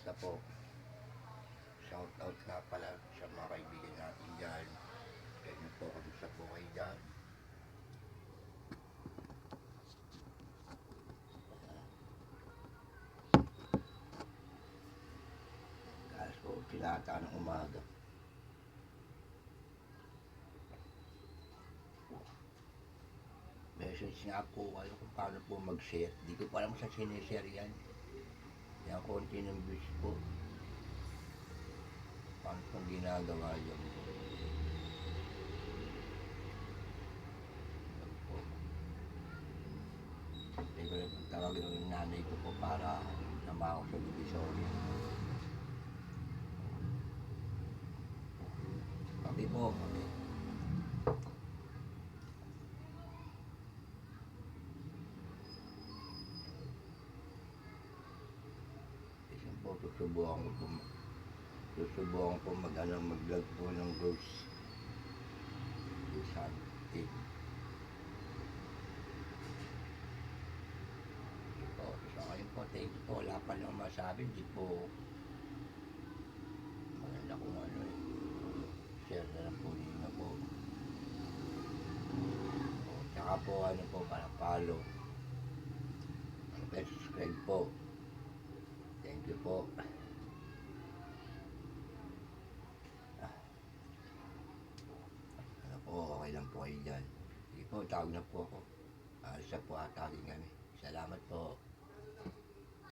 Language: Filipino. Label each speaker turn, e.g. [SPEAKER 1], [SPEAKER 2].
[SPEAKER 1] Kamusta po? Shout out nga pala sa mga kaibigan natin dyan. Ganyan po, kamusta po kayo dyan? Alas po, tilata ng umaga. Message nga po kayo kung paano po mag-share. Di ko pa alam sa sinishare yan. Yan konti ng views po. Paano pong ginagawa yan? Hindi ko rin tawagin ng nanay ko po para namako sa divisory. Kapi po, kapi. Isang po, susubukan ko mag-vlog po ng ghost. Ghost hunting. Thank you po, wala pa lang masabi, di po maganda kung ano eh. Share na lang po ninyo po. Tsaka po ano po, para follow. Subscribe po. Thank you po. Ano po, okay lang po kayo dyan. Sige po, tawag na po ako. Alas na po atagin kami. Salamat po.